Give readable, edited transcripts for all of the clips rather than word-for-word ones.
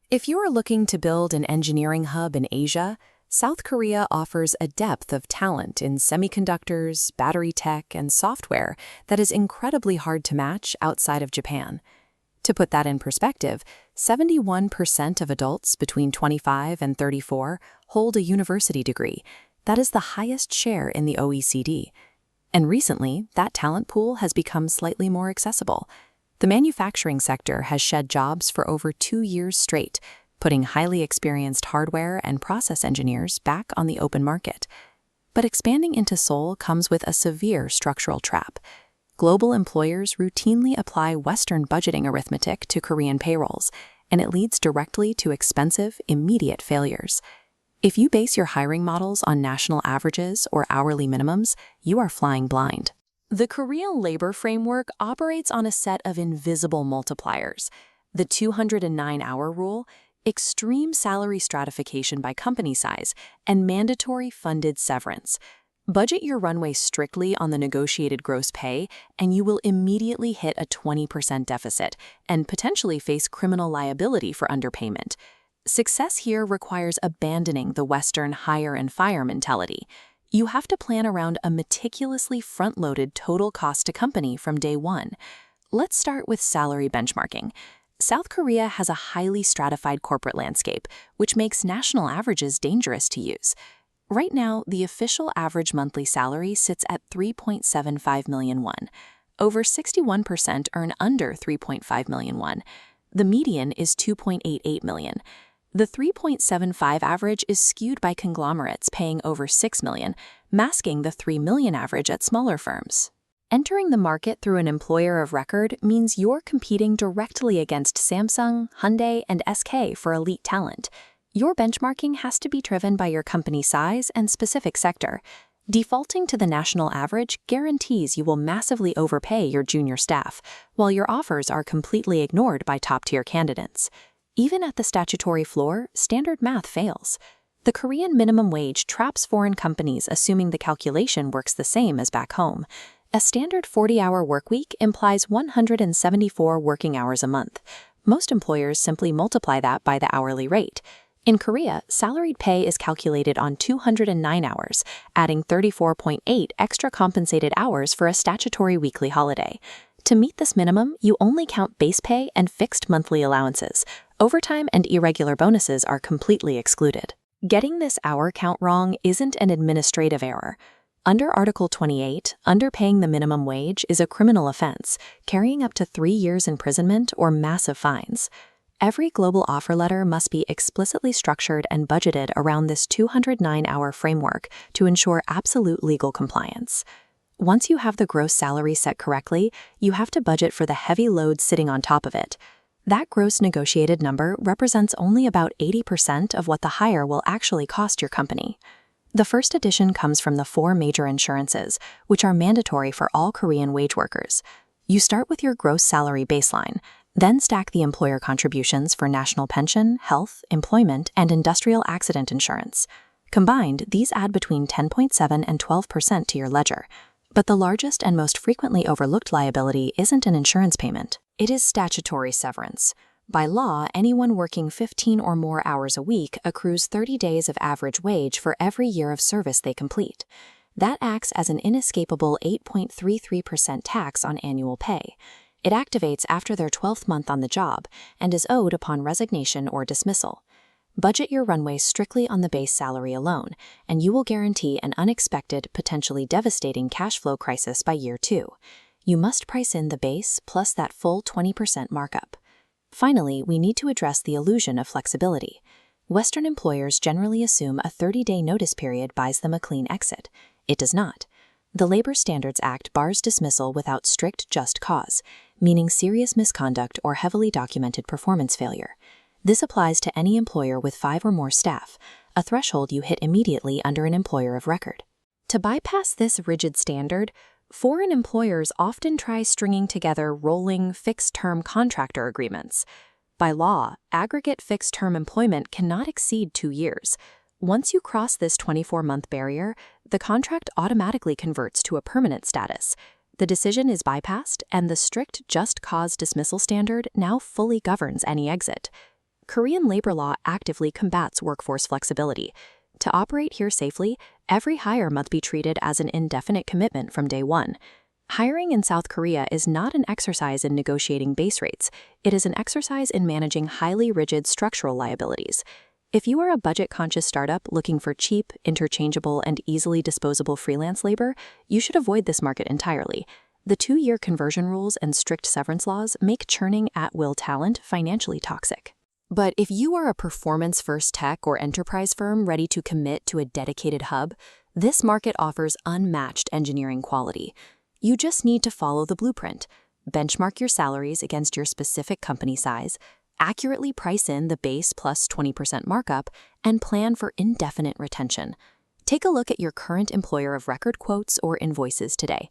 If you're looking to build an engineering hub in Asia, South Korea offers a depth of talent in semiconductors, battery tech, and software that is incredibly hard to match outside of Japan. To put that in perspective, 71% of adults between 25 and 34 hold a university degree. That is the highest share in the OECD. And recently, that talent pool has become slightly more accessible. The manufacturing sector has shed jobs for over 2 years straight, putting highly experienced hardware and process engineers back on the open market. But expanding into Seoul comes with a severe structural trap. Global employers routinely apply Western budgeting arithmetic to Korean payrolls, and it leads directly to expensive, immediate failures. If you base your hiring models on national averages or hourly minimums, you are flying blind. The Korean labor framework operates on a set of invisible multipliers: the 209-hour rule, extreme salary stratification by company size, and mandatory funded severance. Budget your runway strictly on the negotiated gross pay, and you will immediately hit a 20% deficit and potentially face criminal liability for underpayment. Success here requires abandoning the Western hire and fire mentality. You have to plan around a meticulously front-loaded total cost to company from day one. Let's start with salary benchmarking. South Korea has a highly stratified corporate landscape, which makes national averages dangerous to use. Right now, the official average monthly salary sits at 3.75 million won. Over 61% earn under 3.5 million won. The median is 2.88 million. The 3.75 average is skewed by conglomerates paying over 6 million, masking the 3 million average at smaller firms. Entering the market through an employer of record means you're competing directly against Samsung, Hyundai, and SK for elite talent. Your benchmarking has to be driven by your company size and specific sector. Defaulting to the national average guarantees you will massively overpay your junior staff, while your offers are completely ignored by top-tier candidates. Even at the statutory floor, standard math fails. The Korean minimum wage traps foreign companies assuming the calculation works the same as back home. A standard 40-hour workweek implies 174 working hours a month. Most employers simply multiply that by the hourly rate. In Korea, salaried pay is calculated on 209 hours, adding 34.8 extra compensated hours for a statutory weekly holiday. To meet this minimum, you only count base pay and fixed monthly allowances. Overtime and irregular bonuses are completely excluded. Getting this hour count wrong isn't an administrative error. Under Article 28, underpaying the minimum wage is a criminal offense, carrying up to 3 years imprisonment or massive fines. Every global offer letter must be explicitly structured and budgeted around this 209-hour framework to ensure absolute legal compliance. Once you have the gross salary set correctly, you have to budget for the heavy load sitting on top of it. That gross negotiated number represents only about 80% of what the hire will actually cost your company. The first addition comes from the 4 major insurances, which are mandatory for all Korean wage workers. You start with your gross salary baseline, then stack the employer contributions for national pension, health, employment, and industrial accident insurance. Combined, these add between 10.7 and 12% to your ledger. But the largest and most frequently overlooked liability isn't an insurance payment. It is statutory severance. By law, anyone working 15 or more hours a week accrues 30 days of average wage for every year of service they complete. That acts as an inescapable 8.33% tax on annual pay. It activates after their 12th month on the job and is owed upon resignation or dismissal. Budget your runway strictly on the base salary alone, and you will guarantee an unexpected, potentially devastating cash flow crisis by year 2. You must price in the base plus that full 20% markup. Finally, we need to address the illusion of flexibility. Western employers generally assume a 30-day notice period buys them a clean exit. It does not. The Labor Standards Act bars dismissal without strict just cause, meaning serious misconduct or heavily documented performance failure. This applies to any employer with 5 or more staff, a threshold you hit immediately under an employer of record. To bypass this rigid standard, foreign employers often try stringing together rolling fixed-term contractor agreements. By law, aggregate fixed-term employment cannot exceed 2 years. Once you cross this 24-month barrier, the contract automatically converts to a permanent status. The decision is bypassed, and the strict just cause dismissal standard now fully governs any exit. Korean labor law actively combats workforce flexibility. To operate here safely, every hire must be treated as an indefinite commitment from day one. Hiring in South Korea is not an exercise in negotiating base rates. It is an exercise in managing highly rigid structural liabilities. If you are a budget-conscious startup looking for cheap, interchangeable, and easily disposable freelance labor, you should avoid this market entirely. The 2-year conversion rules and strict severance laws make churning at-will talent financially toxic. But if you are a performance-first tech or enterprise firm ready to commit to a dedicated hub, this market offers unmatched engineering quality. You just need to follow the blueprint, benchmark your salaries against your specific company size, accurately price in the base plus 20% markup, and plan for indefinite retention. Take a look at your current employer of record quotes or invoices today.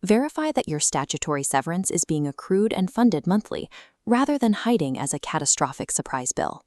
Verify that your statutory severance is being accrued and funded monthly, rather than hiding as a catastrophic surprise bill.